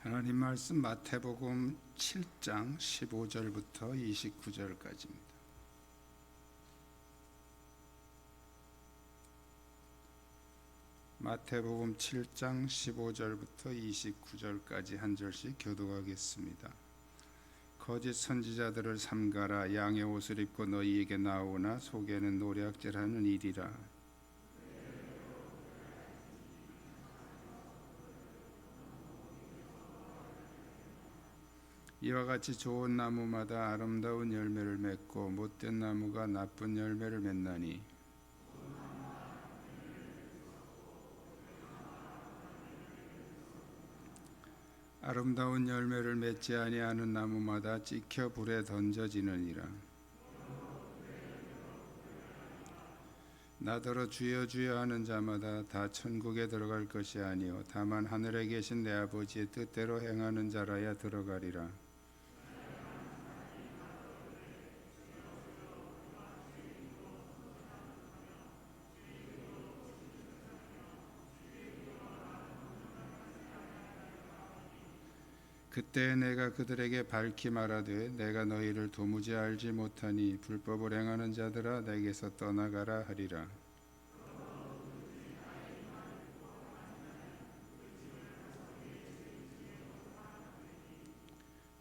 하나님 말씀 마태복음 7장 15절부터 29절까지입니다. 마태복음 7장 15절부터 29절까지 한 절씩 교독하겠습니다. 거짓 선지자들을 삼가라. 양의 옷을 입고 너희에게 나오나 속에는 노략질하는 일이라. 이와 같이 좋은 나무마다 아름다운 열매를 맺고 못된 나무가 나쁜 열매를 맺나니 아름다운 열매를 맺지 아니하는 나무마다 찍혀 불에 던져지느니라. 나더러 주여 주여 하는 자마다 다 천국에 들어갈 것이 아니요 다만 하늘에 계신 내 아버지의 뜻대로 행하는 자라야 들어가리라. 그때 내가 그들에게 밝히 말하되 내가 너희를 도무지 알지 못하니 불법을 행하는 자들아 내게서 떠나가라 하리라.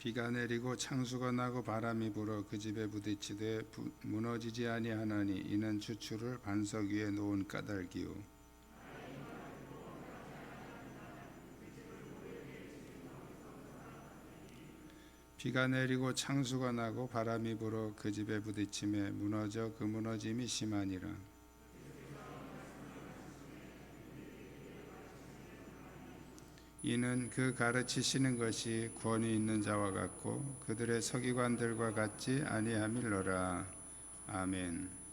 비가 내리고 창수가 나고 바람이 불어 그 집에 부딪히되 무너지지 아니하나니 이는 추추를 반석 위에 놓은 까닭이요 비가 내리고 창수가 나고 바람이 불어 그 집에 부딪힘에 무너져 그 무너짐이 심하니라. 이는 그 가르치시는 것이 권위 있는 자와 같고 그들의 서기관들과 같지 아니함일러라. 아멘.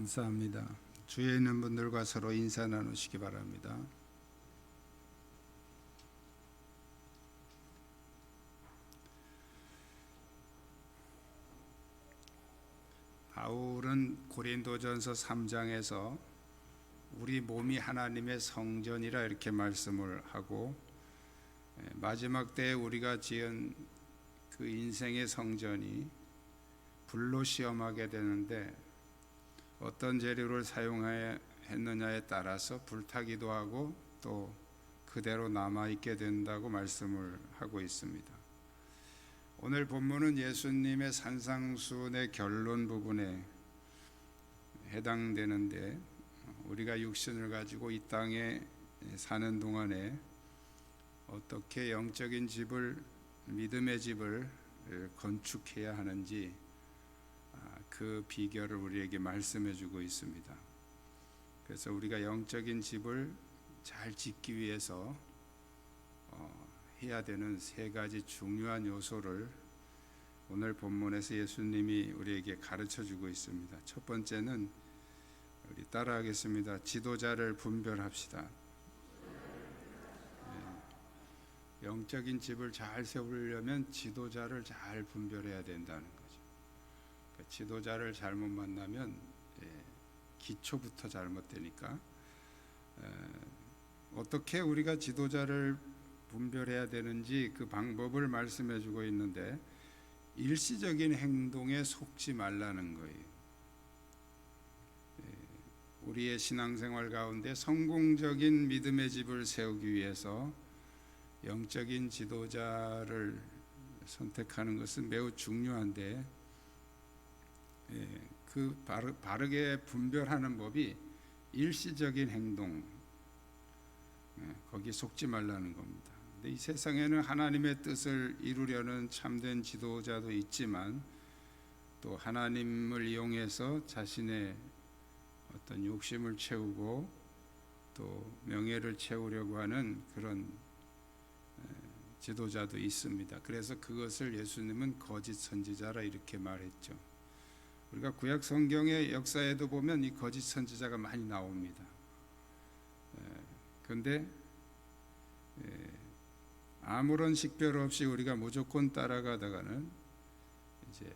감사합니다. 주위에 있는 분들과 서로 인사 나누시기 바랍니다. 바울은 고린도전서 3장에서 우리 몸이 하나님의 성전이라 이렇게 말씀을 하고, 마지막 때에 우리가 지은 그 인생의 성전이 불로 시험하게 되는데 어떤 재료를 사용했느냐에 따라서 불타기도 하고 또 그대로 남아있게 된다고 말씀을 하고 있습니다. 오늘 본문은 예수님의 산상수훈의 결론 부분에 해당되는데, 우리가 육신을 가지고 이 땅에 사는 동안에 어떻게 영적인 집을, 믿음의 집을 건축해야 하는지 그 비결을 우리에게 말씀해 주고 있습니다. 그래서 우리가 영적인 집을 잘 짓기 위해서 해야 되는 세 가지 중요한 요소를 오늘 본문에서 예수님이 우리에게 가르쳐 주고 있습니다. 첫 번째는 우리 따라하겠습니다. 지도자를 분별합시다. 영적인 집을 잘 세우려면 지도자를 잘 분별해야 된다는 거죠. 그러니까 지도자를 잘못 만나면 기초부터 잘못되니까, 어떻게 우리가 지도자를 분별해야 되는지 그 방법을 말씀해 주고 있는데, 일시적인 행동에 속지 말라는 거예요. 우리의 신앙생활 가운데 성공적인 믿음의 집을 세우기 위해서 영적인 지도자를 선택하는 것은 매우 중요한데, 그 바르게 분별하는 법이 일시적인 행동, 거기 속지 말라는 겁니다. 근데 이 세상에는 하나님의 뜻을 이루려는 참된 지도자도 있지만, 또 하나님을 이용해서 자신의 어떤 욕심을 채우고 또 명예를 채우려고 하는 그런 지도자도 있습니다. 그래서 그것을 예수님은 거짓 선지자라 이렇게 말했죠. 우리가 구약 성경의 역사에도 보면 이 거짓 선지자가 많이 나옵니다. 그런데 아무런 식별 없이 우리가 무조건 따라가다가는 이제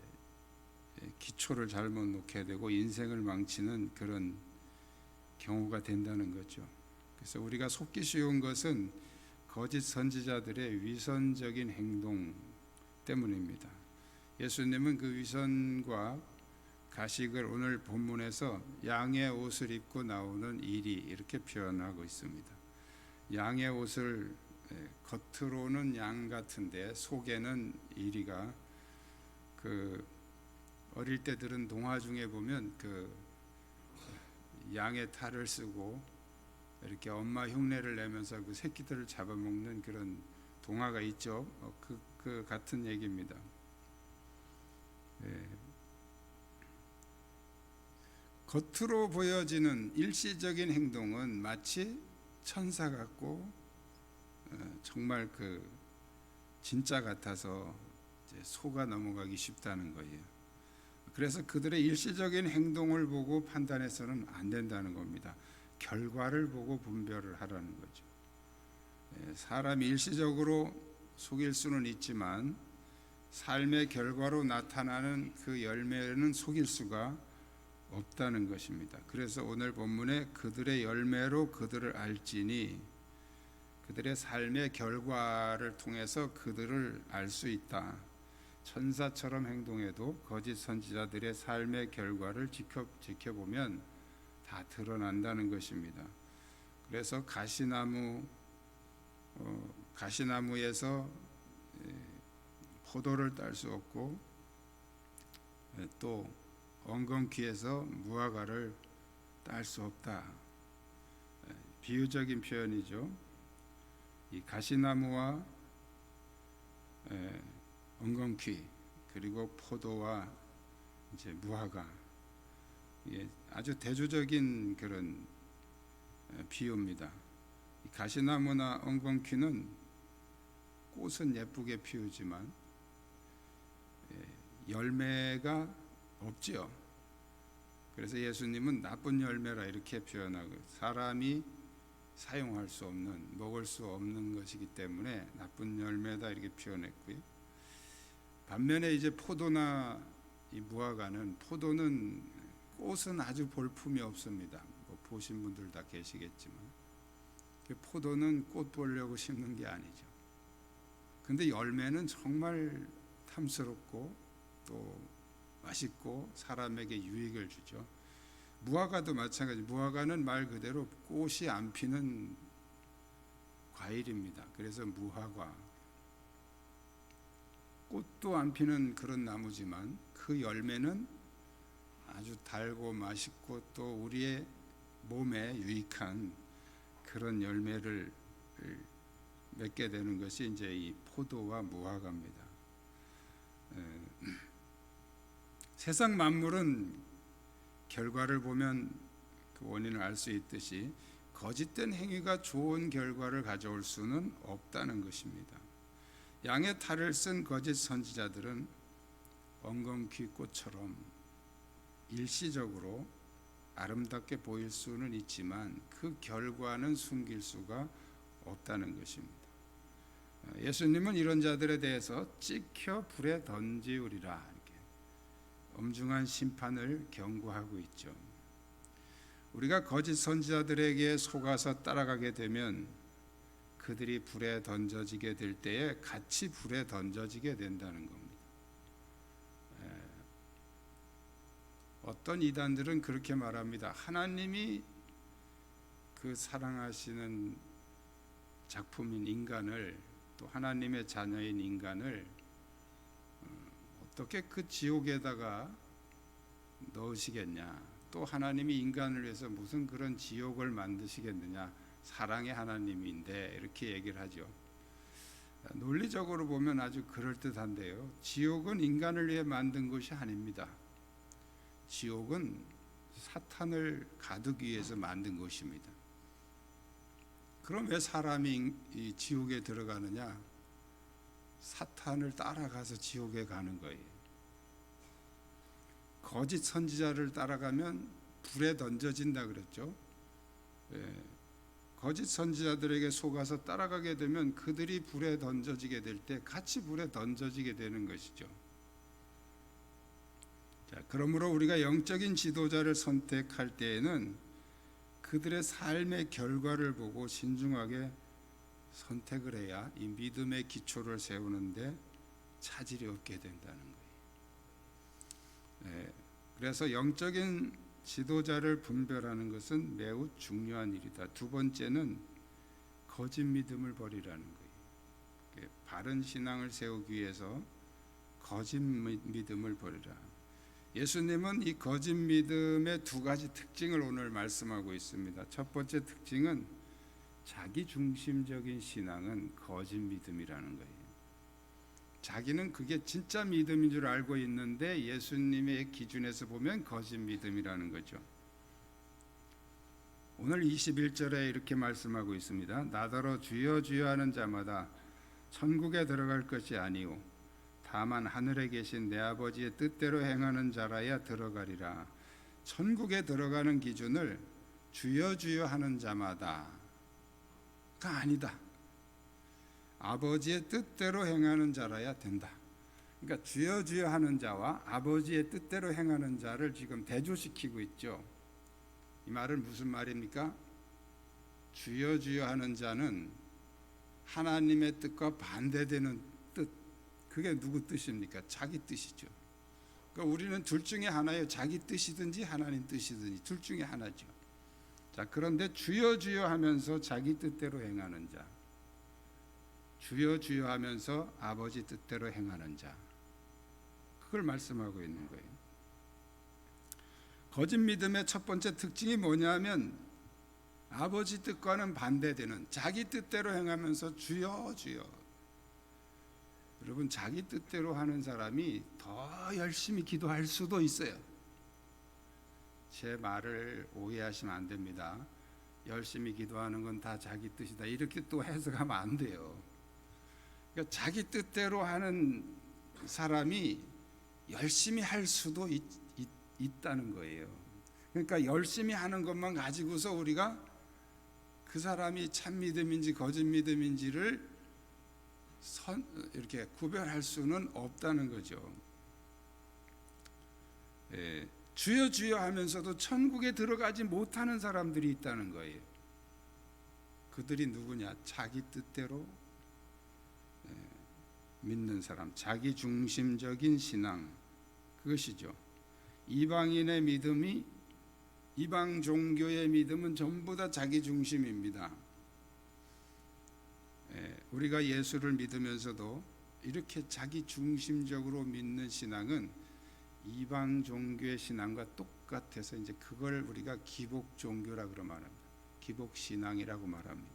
기초를 잘못 놓게 되고 인생을 망치는 그런 경우가 된다는 거죠. 그래서 우리가 속기 쉬운 것은 거짓 선지자들의 위선적인 행동 때문입니다. 예수님은 그 위선과 가식을 오늘 본문에서 양의 옷을 입고 나오는 이리 이렇게 표현하고 있습니다. 양의 옷을 겉으로는 양 같은데 속에는 이리가, 그 어릴 때 들은 동화 중에 보면 그 양의 탈을 쓰고 이렇게 엄마 흉내를 내면서 그 새끼들을 잡아먹는 그런 동화가 있죠. 그 같은 얘기입니다. 겉으로 보여지는 일시적인 행동은 마치 천사 같고 정말 그 진짜 같아서 이제 속아 넘어가기 쉽다는 거예요. 그래서 그들의 일시적인 행동을 보고 판단해서는 안 된다는 겁니다. 결과를 보고 분별을 하라는 거죠. 사람이 일시적으로 속일 수는 있지만 삶의 결과로 나타나는 그 열매는 속일 수가 없다는 것입니다. 그래서 오늘 본문에 그들의 열매로 그들을 알지니, 그들의 삶의 결과를 통해서 그들을 알 수 있다. 천사처럼 행동해도 거짓 선지자들의 삶의 결과를 지켜보면 다 드러난다는 것입니다. 그래서 가시나무에서 포도를 딸 수 없고, 또 엉겅퀴에서 무화과를 딸 수 없다. 비유적인 표현이죠. 이 가시나무와 엉겅퀴, 그리고 포도와 이제 무화과, 아주 대조적인 그런 비유입니다. 이 가시나무나 엉겅퀴는 꽃은 예쁘게 피우지만 열매가 없지요. 그래서 예수님은 나쁜 열매라 이렇게 표현하고, 사람이 사용할 수 없는, 먹을 수 없는 것이기 때문에 나쁜 열매다 이렇게 표현했고요. 반면에 이제 포도나 이 무화과는, 포도는 꽃은 아주 볼품이 없습니다. 뭐 보신 분들 다 계시겠지만, 포도는 꽃 보려고 심는 게 아니죠. 근데 열매는 정말 탐스럽고 또 맛있고 사람에게 유익을 주죠. 무화과도 마찬가지. 무화과는 말 그대로 꽃이 안 피는 과일입니다. 그래서 무화과, 꽃도 안 피는 그런 나무지만 그 열매는 아주 달고 맛있고 또 우리의 몸에 유익한 그런 열매를 맺게 되는 것이 이제 이 포도와 무화과입니다. 세상 만물은 결과를 보면 그 원인을 알 수 있듯이 거짓된 행위가 좋은 결과를 가져올 수는 없다는 것입니다. 양의 탈을 쓴 거짓 선지자들은 엉겅퀴 꽃처럼 일시적으로 아름답게 보일 수는 있지만 그 결과는 숨길 수가 없다는 것입니다. 예수님은 이런 자들에 대해서 찍혀 불에 던지우리라 이렇게 엄중한 심판을 경고하고 있죠. 우리가 거짓 선지자들에게 속아서 따라가게 되면 그들이 불에 던져지게 될 때에 같이 불에 던져지게 된다는 겁니다. 어떤 이단들은 그렇게 말합니다. 하나님이 그 사랑하시는 작품인 인간을, 또 하나님의 자녀인 인간을 어떻게 그 지옥에다가 넣으시겠냐, 또 하나님이 인간을 위해서 무슨 그런 지옥을 만드시겠느냐, 사랑의 하나님인데 이렇게 얘기를 하죠. 논리적으로 보면 아주 그럴듯한데요, 지옥은 인간을 위해 만든 것이 아닙니다. 지옥은 사탄을 가두기 위해서 만든 것입니다. 그럼 왜 사람이 이 지옥에 들어가느냐? 사탄을 따라가서 지옥에 가는 거예요. 거짓 선지자를 따라가면 불에 던져진다 그랬죠. 거짓 선지자들에게 속아서 따라가게 되면 그들이 불에 던져지게 될 때 같이 불에 던져지게 되는 것이죠. 자, 그러므로 우리가 영적인 지도자를 선택할 때에는 그들의 삶의 결과를 보고 신중하게 선택을 해야 이 믿음의 기초를 세우는데 차질이 없게 된다는 거예요. 그래서 영적인 지도자를 분별하는 것은 매우 중요한 일이다. 두 번째는 거짓 믿음을 버리라는 거예요. 바른 신앙을 세우기 위해서 거짓 믿음을 버리라. 예수님은 이 거짓 믿음의 두 가지 특징을 오늘 말씀하고 있습니다. 첫 번째 특징은 자기 중심적인 신앙은 거짓 믿음이라는 거예요. 자기는 그게 진짜 믿음인 줄 알고 있는데 예수님의 기준에서 보면 거짓 믿음이라는 거죠. 오늘 21절에 이렇게 말씀하고 있습니다. 나더러 주여 주여 하는 자마다 천국에 들어갈 것이 아니오 다만 하늘에 계신 내 아버지의 뜻대로 행하는 자라야 들어가리라. 천국에 들어가는 기준을 주여 주여 하는 자마다가 아니다. 아버지의 뜻대로 행하는 자라야 된다. 그러니까 주여 주여 하는 자와 아버지의 뜻대로 행하는 자를 지금 대조시키고 있죠. 이 말은 무슨 말입니까? 주여 주여 하는 자는 하나님의 뜻과 반대되는 뜻, 그게 누구 뜻입니까? 자기 뜻이죠. 그러니까 우리는 둘 중에 하나예요. 자기 뜻이든지 하나님 뜻이든지 둘 중에 하나죠. 자, 그런데 주여 주여 하면서 자기 뜻대로 행하는 자, 주여 주여 하면서 아버지 뜻대로 행하는 자, 그걸 말씀하고 있는 거예요. 거짓 믿음의 첫 번째 특징이 뭐냐면 아버지 뜻과는 반대되는 자기 뜻대로 행하면서 주여 주여. 여러분, 자기 뜻대로 하는 사람이 더 열심히 기도할 수도 있어요. 제 말을 오해하시면 안 됩니다. 열심히 기도하는 건 다 자기 뜻이다 이렇게 또 해석하면 안 돼요. 그러니까 자기 뜻대로 하는 사람이 열심히 할 수도 있다는 거예요. 그러니까 열심히 하는 것만 가지고서 우리가 그 사람이 참 믿음인지 거짓 믿음인지를 이렇게 구별할 수는 없다는 거죠. 주여 주여 하면서도 천국에 들어가지 못하는 사람들이 있다는 거예요. 그들이 누구냐? 자기 뜻대로 믿는 사람, 자기 중심적인 신앙, 그것이죠. 이방인의 믿음이, 이방 종교의 믿음은 전부 다 자기 중심입니다. 우리가 예수를 믿으면서도 이렇게 자기 중심적으로 믿는 신앙은 이방 종교의 신앙과 똑같아서 이제 그걸 우리가 기복 종교라고 말합니다. 기복 신앙이라고 말합니다.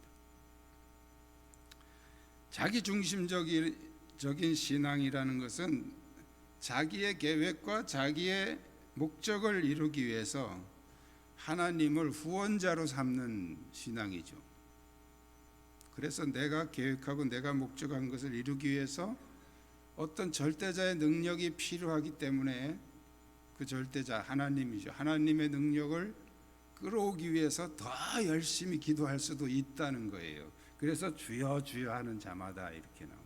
자기 중심적인 신앙이라는 것은 자기의 계획과 자기의 목적을 이루기 위해서 하나님을 후원자로 삼는 신앙이죠. 그래서 내가 계획하고 내가 목적한 것을 이루기 위해서 어떤 절대자의 능력이 필요하기 때문에 그 절대자 하나님이죠. 하나님의 능력을 끌어오기 위해서 더 열심히 기도할 수도 있다는 거예요. 그래서 주여 주여 하는 자마다 이렇게 나오는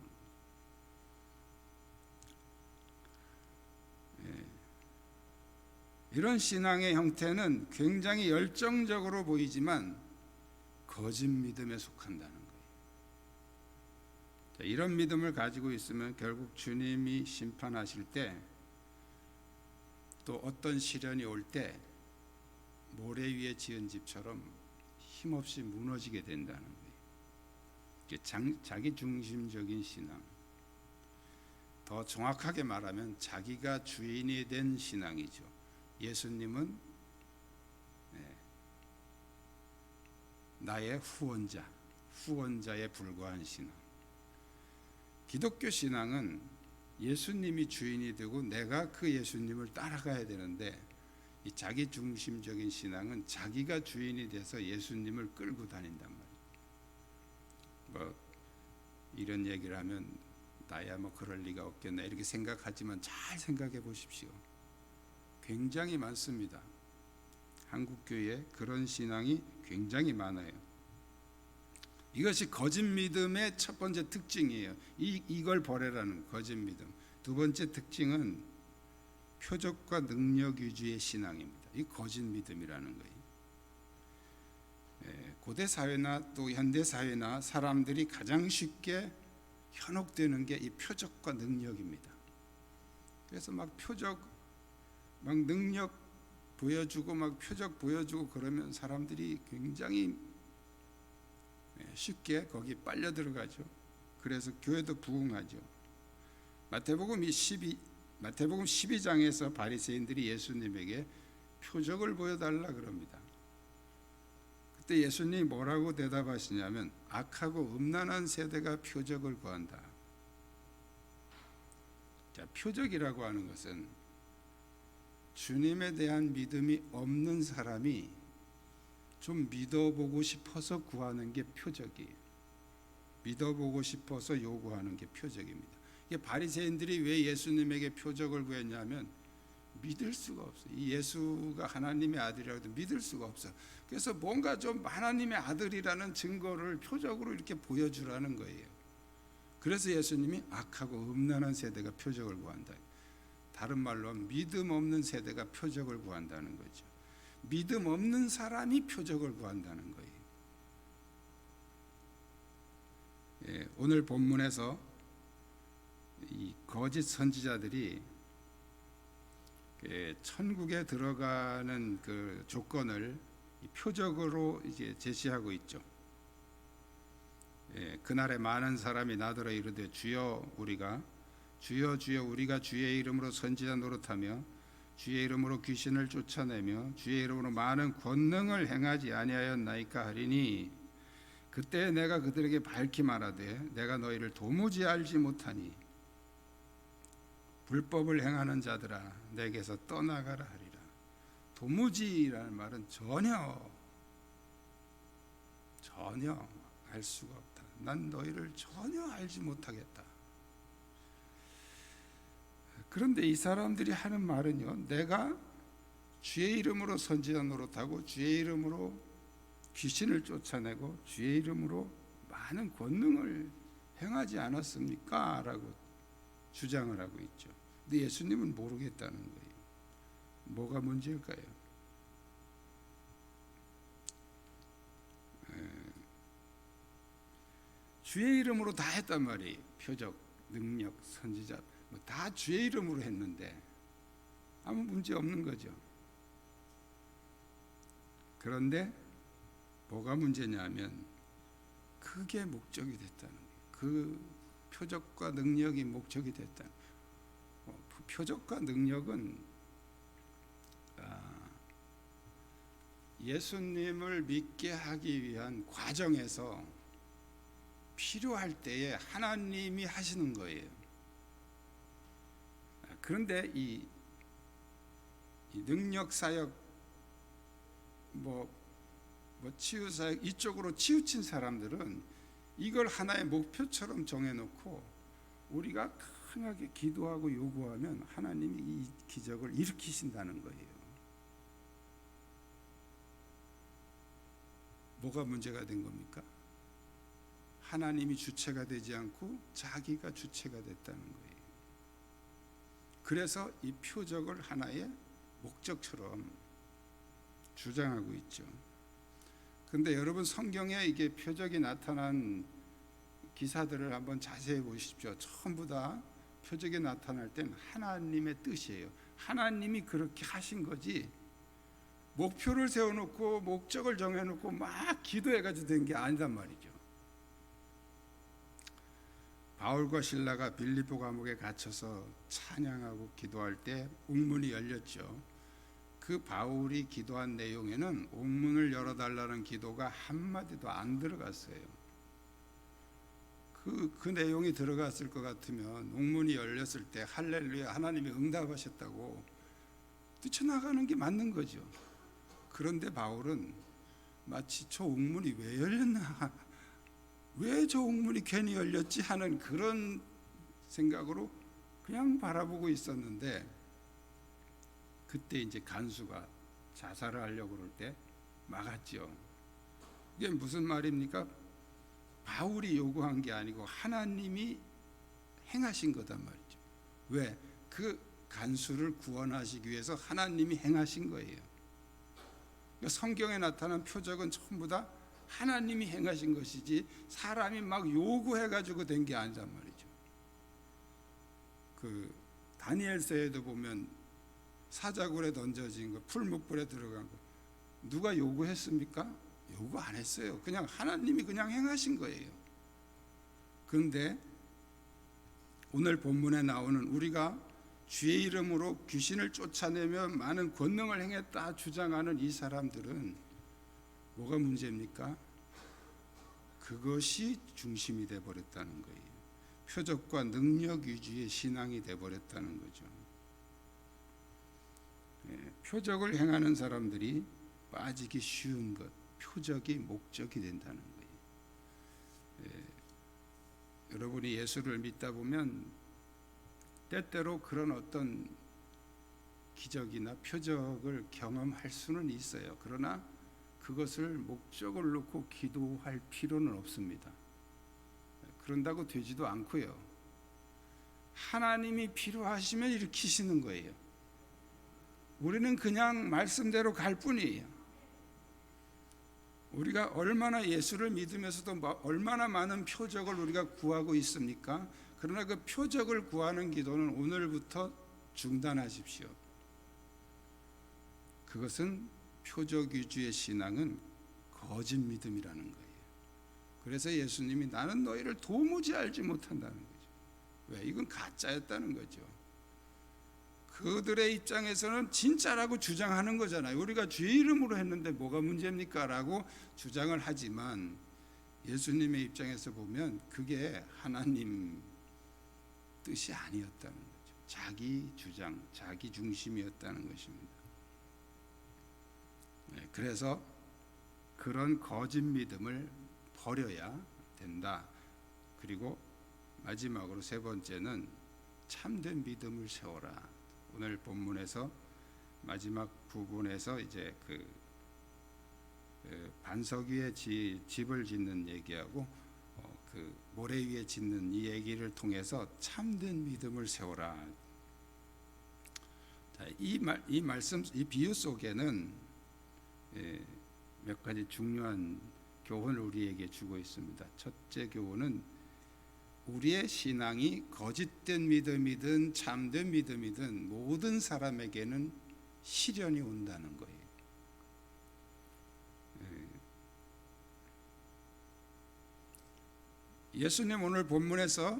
거예요. 이런 신앙의 형태는 굉장히 열정적으로 보이지만 거짓 믿음에 속한다는 거예요. 이런 믿음을 가지고 있으면 결국 주님이 심판하실 때, 또 어떤 시련이 올 때 모래 위에 지은 집처럼 힘없이 무너지게 된다는 거예요. 자기 중심적인 신앙, 더 정확하게 말하면 자기가 주인이 된 신앙이죠. 예수님은 나의 후원자에 불과한 신앙. 기독교 신앙은 예수님이 주인이 되고 내가 그 예수님을 따라가야 되는데, 이 자기 중심적인 신앙은 자기가 주인이 돼서 예수님을 끌고 다닌단 말이에요. 이런 얘기를 하면 나야 그럴 리가 없겠나 이렇게 생각하지만 잘 생각해 보십시오. 굉장히 많습니다. 한국 교회에 그런 신앙이 굉장히 많아요. 이것이 거짓 믿음의 첫 번째 특징이에요. 이걸 버려라는 거짓 믿음. 두 번째 특징은 표적과 능력 위주의 신앙입니다. 이 거짓 믿음이라는 거예요. 고대 사회나 또 현대 사회나 사람들이 가장 쉽게 현혹되는 게 이 표적과 능력입니다. 그래서 표적, 능력 보여주고 표적 보여주고 그러면 사람들이 굉장히 쉽게 거기 빨려 들어가죠. 그래서 교회도 부흥하죠. 마태복음 12장에서 바리새인들이 예수님에게 표적을 보여달라 그럽니다. 그때 예수님이 뭐라고 대답하시냐면, 악하고 음란한 세대가 표적을 구한다. 자, 표적이라고 하는 것은 주님에 대한 믿음이 없는 사람이 좀 믿어보고 싶어서 구하는 게 표적이에요. 믿어보고 싶어서 요구하는 게 표적입니다. 이게 바리새인들이 왜 예수님에게 표적을 구했냐면 믿을 수가 없어요. 이 예수가 하나님의 아들이라고 해도 믿을 수가 없어. 그래서 뭔가 좀 하나님의 아들이라는 증거를 표적으로 이렇게 보여주라는 거예요. 그래서 예수님이 악하고 음란한 세대가 표적을 구한다. 다른 말로 하면 믿음 없는 세대가 표적을 구한다는 거죠. 믿음 없는 사람이 표적을 구한다는 거예요. 오늘 본문에서 이 거짓 선지자들이 천국에 들어가는 그 조건을 표적으로 이제 제시하고 있죠. 그날에 많은 사람이 나더러 이르되 주여 주여 우리가 주의 이름으로 선지자 노릇하며 주의 이름으로 귀신을 쫓아내며 주의 이름으로 많은 권능을 행하지 아니하였나이까 하리니, 그때 내가 그들에게 밝히 말하되 내가 너희를 도무지 알지 못하니 불법을 행하는 자들아 내게서 떠나가라 하리라. 도무지라는 말은 전혀 알 수가 없다. 난 너희를 전혀 알지 못하겠다. 그런데 이 사람들이 하는 말은요, 내가 주의 이름으로 선지자 노릇하고 주의 이름으로 귀신을 쫓아내고 주의 이름으로 많은 권능을 행하지 않았습니까? 라고 주장을 하고 있죠. 근데 예수님은 모르겠다는 거예요. 뭐가 문제일까요? 주의 이름으로 다 했단 말이에요. 표적, 능력, 선지자 다 주의 이름으로 했는데 아무 문제 없는 거죠. 그런데 뭐가 문제냐면 그게 목적이 됐다는 거예요. 그 표적과 능력이 목적이 됐다. 표적과 능력은 예수님을 믿게 하기 위한 과정에서 필요할 때에 하나님이 하시는 거예요. 그런데 이 능력 사역, 치유 사역 이쪽으로 치우친 사람들은 이걸 하나의 목표처럼 정해놓고 우리가 강하게 기도하고 요구하면 하나님이 이 기적을 일으키신다는 거예요. 뭐가 문제가 된 겁니까? 하나님이 주체가 되지 않고 자기가 주체가 됐다는 거예요. 그래서 이 표적을 하나의 목적처럼 주장하고 있죠. 근데 여러분 성경에 이게 표적이 나타난 기사들을 한번 자세히 보십시오. 전부 다 표적이 나타날 땐 하나님의 뜻이에요. 하나님이 그렇게 하신 거지 목표를 세워놓고 목적을 정해놓고 막 기도해가지고 된 게 아니단 말이죠. 바울과 실라가 빌립보 감옥에 갇혀서 찬양하고 기도할 때 옥문이 열렸죠. 그 바울이 기도한 내용에는 옥문을 열어달라는 기도가 한마디도 안 들어갔어요. 그 내용이 들어갔을 것 같으면 옥문이 열렸을 때 할렐루야 하나님이 응답하셨다고 뛰쳐나가는 게 맞는 거죠. 그런데 바울은 마치 저 옥문이 왜 열렸나, 왜 저 옥문이 괜히 열렸지 하는 그런 생각으로 그냥 바라보고 있었는데 그때 이제 간수가 자살을 하려고 그럴 때 막았죠. 이게 무슨 말입니까? 바울이 요구한 게 아니고 하나님이 행하신 거단 말이죠. 왜? 그 간수를 구원하시기 위해서 하나님이 행하신 거예요. 그러니까 성경에 나타난 표적은 전부 다 하나님이 행하신 것이지 사람이 막 요구해가지고 된 게 아니란 말이죠. 그 다니엘서에도 보면 사자굴에 던져진 거, 풀무불에 들어간 거 누가 요구했습니까? 요구 안 했어요. 그냥 하나님이 그냥 행하신 거예요. 그런데 오늘 본문에 나오는 우리가 주의 이름으로 귀신을 쫓아내며 많은 권능을 행했다 주장하는 이 사람들은 뭐가 문제입니까? 그것이 중심이 되어버렸다는 거예요. 표적과 능력 위주의 신앙이 되어버렸다는 거죠. 표적을 행하는 사람들이 빠지기 쉬운 것, 표적이 목적이 된다는 거예요. 여러분이 예수를 믿다 보면 때때로 그런 어떤 기적이나 표적을 경험할 수는 있어요. 그러나 그것을 목적을 놓고 기도할 필요는 없습니다. 그런다고 되지도 않고요. 하나님이 필요하시면 일으키시는 거예요. 우리는 그냥 말씀대로 갈 뿐이에요. 우리가 얼마나 예수를 믿으면서도 얼마나 많은 표적을 우리가 구하고 있습니까? 그러나 그 표적을 구하는 기도는 오늘부터 중단하십시오. 그것은 표적 위주의 신앙은 거짓 믿음이라는 거예요. 그래서 예수님이 나는 너희를 도무지 알지 못한다는 거죠. 왜? 이건 가짜였다는 거죠. 그들의 입장에서는 진짜라고 주장하는 거잖아요. 우리가 주의 이름으로 했는데 뭐가 문제입니까? 라고 주장을 하지만 예수님의 입장에서 보면 그게 하나님 뜻이 아니었다는 거죠. 자기 주장, 자기 중심이었다는 것입니다. 그래서 그런 거짓 믿음을 버려야 된다. 그리고 마지막으로 세 번째는 참된 믿음을 세워라. 오늘 본문에서 마지막 부분에서 이제 그 반석 위에 집을 짓는 얘기하고 그 모래 위에 짓는 이 얘기를 통해서 참된 믿음을 세워라. 자, 이 말씀, 이 비유 속에는 몇 가지 중요한 교훈을 우리에게 주고 있습니다. 첫째 교훈은 우리의 신앙이 거짓된 믿음이든 참된 믿음이든 모든 사람에게는 시련이 온다는 거예요. 예수님 오늘 본문에서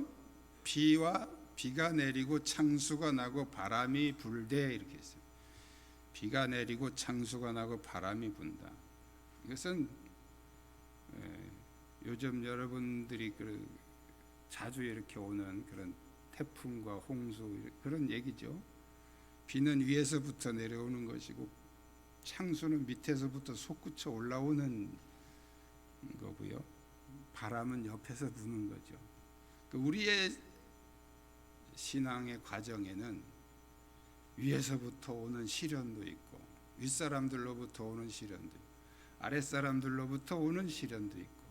비가 내리고 창수가 나고 바람이 불되 이렇게 했어요. 비가 내리고 창수가 나고 바람이 분다. 이것은 요즘 여러분들이 자주 이렇게 오는 그런 태풍과 홍수 그런 얘기죠. 비는 위에서부터 내려오는 것이고 창수는 밑에서부터 솟구쳐 올라오는 거고요. 바람은 옆에서 부는 거죠. 우리의 신앙의 과정에는 위에서부터 오는 시련도 있고 윗사람들로부터 오는 시련도 있고 아랫사람들로부터 오는 시련도 있고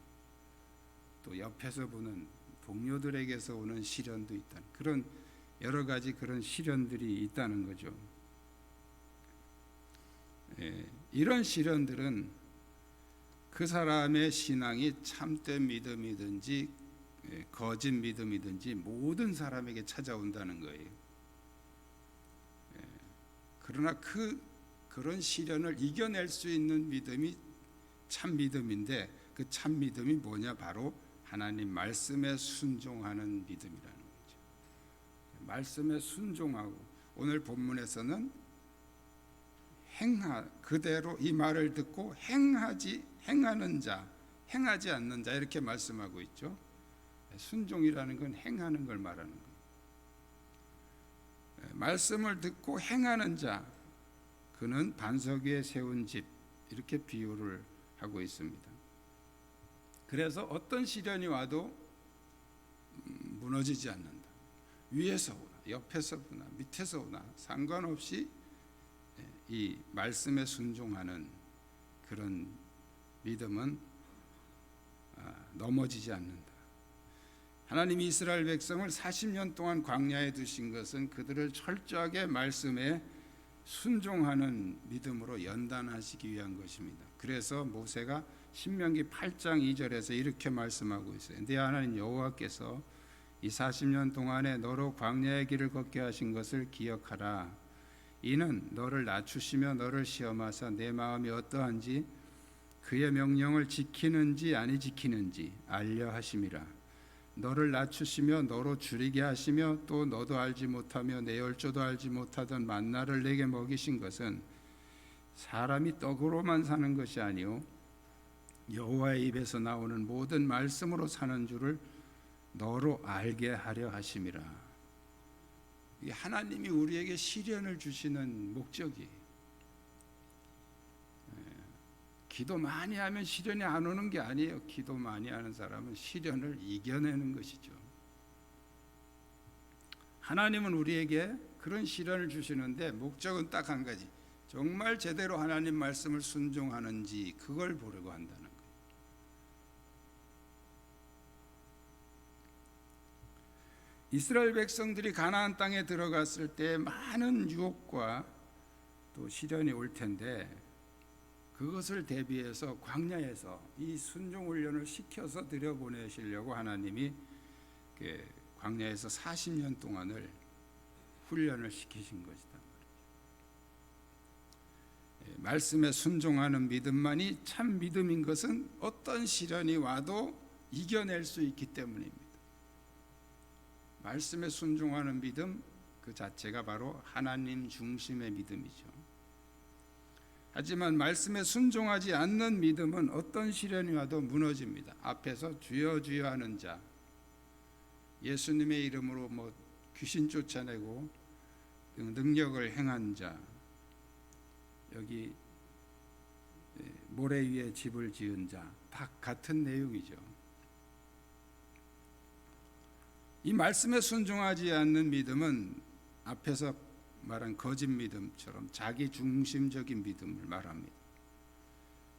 또 옆에서 부는 동료들에게서 오는 시련도 있다는 그런 여러 가지 그런 시련들이 있다는 거죠. 이런 시련들은 그 사람의 신앙이 참된 믿음이든지 거짓 믿음이든지 모든 사람에게 찾아온다는 거예요. 그러나 그런 시련을 이겨낼 수 있는 믿음이 참 믿음인데 그 참 믿음이 뭐냐? 바로 하나님 말씀에 순종하는 믿음이라는 거죠. 말씀에 순종하고 오늘 본문에서는 그대로 이 말을 듣고 행하는 자, 행하지 않는 자 이렇게 말씀하고 있죠. 순종이라는 건 행하는 걸 말하는 거예요. 말씀을 듣고 행하는 자, 그는 반석 위에 세운 집 이렇게 비유를 하고 있습니다. 그래서 어떤 시련이 와도 무너지지 않는다. 위에서 오나 옆에서 오나 밑에서 오나 상관없이 이 말씀에 순종하는 그런 믿음은 넘어지지 않는다. 하나님이 이스라엘 백성을 40년 동안 광야에 두신 것은 그들을 철저하게 말씀에 순종하는 믿음으로 연단하시기 위한 것입니다. 그래서 모세가 신명기 8장 2절에서 이렇게 말씀하고 있어요. 네 하나님 여호와께서 이 40년 동안에 너로 광야의 길을 걷게 하신 것을 기억하라. 이는 너를 낮추시며 너를 시험하사 내 마음이 어떠한지 그의 명령을 지키는지 아니 지키는지 알려 하심이라. 너를 낮추시며 너로 줄이게 하시며 또 너도 알지 못하며 내 열조도 알지 못하던 만나를 내게 먹이신 것은 사람이 떡으로만 사는 것이 아니요 여호와의 입에서 나오는 모든 말씀으로 사는 줄을 너로 알게 하려 하심이라. 이게 하나님이 우리에게 시련을 주시는 목적이에요. 기도 많이 하면 시련이 안 오는 게 아니에요. 기도 많이 하는 사람은 시련을 이겨내는 것이죠. 하나님은 우리에게 그런 시련을 주시는데 목적은 딱 한 가지. 정말 제대로 하나님 말씀을 순종하는지 그걸 보려고 한다는 거예요. 이스라엘 백성들이 가나안 땅에 들어갔을 때 많은 유혹과 또 시련이 올 텐데 그것을 대비해서 광야에서 이 순종 훈련을 시켜서 들여보내시려고 하나님이 광야에서 40년 동안을 훈련을 시키신 것이다. 말씀에 순종하는 믿음만이 참 믿음인 것은 어떤 시련이 와도 이겨낼 수 있기 때문입니다. 말씀에 순종하는 믿음 그 자체가 바로 하나님 중심의 믿음이죠. 하지만 말씀에 순종하지 않는 믿음은 어떤 시련이 와도 무너집니다. 앞에서 주여 주여 하는 자, 예수님의 이름으로 귀신 쫓아내고 능력을 행한 자, 여기 모래 위에 집을 지은 자, 다 같은 내용이죠. 이 말씀에 순종하지 않는 믿음은 앞에서 말한 거짓 믿음처럼 자기 중심적인 믿음을 말합니다.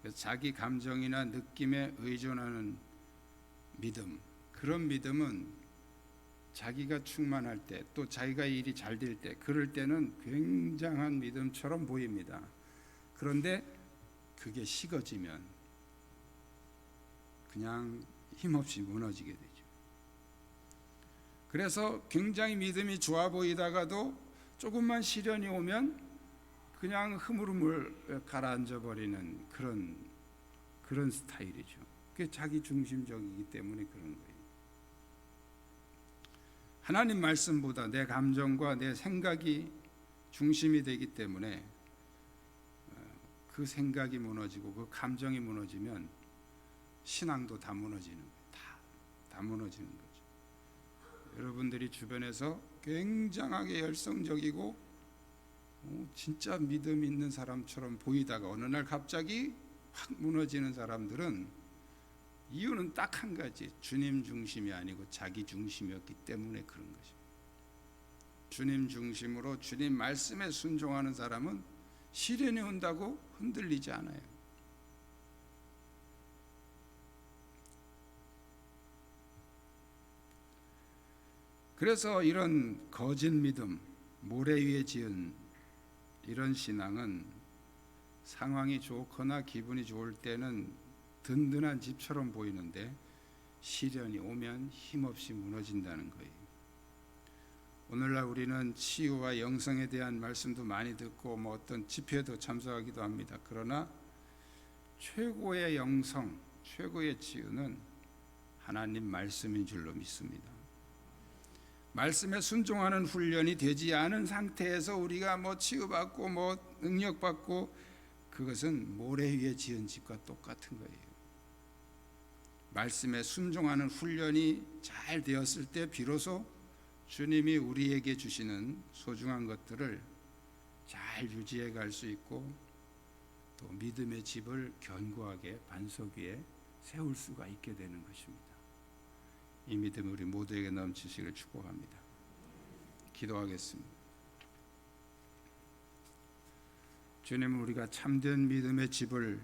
그래서 자기 감정이나 느낌에 의존하는 믿음, 그런 믿음은 자기가 충만할 때, 또 자기가 일이 잘 될 때, 그럴 때는 굉장한 믿음처럼 보입니다. 그런데 그게 식어지면 그냥 힘없이 무너지게 되죠. 그래서 굉장히 믿음이 좋아 보이다가도 조금만 시련이 오면 그냥 흐물흐물 가라앉아 버리는 그런 스타일이죠. 그게 자기 중심적이기 때문에 그런 거예요. 하나님 말씀보다 내 감정과 내 생각이 중심이 되기 때문에 그 생각이 무너지고 그 감정이 무너지면 신앙도 다 무너지는 거예요. 다 무너지는 거죠. 여러분들이 주변에서 굉장하게 열성적이고 진짜 믿음 있는 사람처럼 보이다가 어느 날 갑자기 확 무너지는 사람들은 이유는 딱 한 가지, 주님 중심이 아니고 자기 중심이었기 때문에 그런 것입니다. 주님 중심으로 주님 말씀에 순종하는 사람은 시련이 온다고 흔들리지 않아요. 그래서 이런 거짓 믿음, 모래 위에 지은 이런 신앙은 상황이 좋거나 기분이 좋을 때는 든든한 집처럼 보이는데 시련이 오면 힘없이 무너진다는 거예요. 오늘날 우리는 치유와 영성에 대한 말씀도 많이 듣고 어떤 집회도 참석하기도 합니다. 그러나 최고의 영성, 최고의 치유는 하나님 말씀인 줄로 믿습니다. 말씀에 순종하는 훈련이 되지 않은 상태에서 우리가 치유받고 능력받고, 그것은 모래 위에 지은 집과 똑같은 거예요. 말씀에 순종하는 훈련이 잘 되었을 때 비로소 주님이 우리에게 주시는 소중한 것들을 잘 유지해 갈 수 있고, 또 믿음의 집을 견고하게 반석 위에 세울 수가 있게 되는 것입니다. 이 믿음 우리 모두에게 넘치시길 축복합니다. 기도하겠습니다. 주님, 우리가 참된 믿음의 집을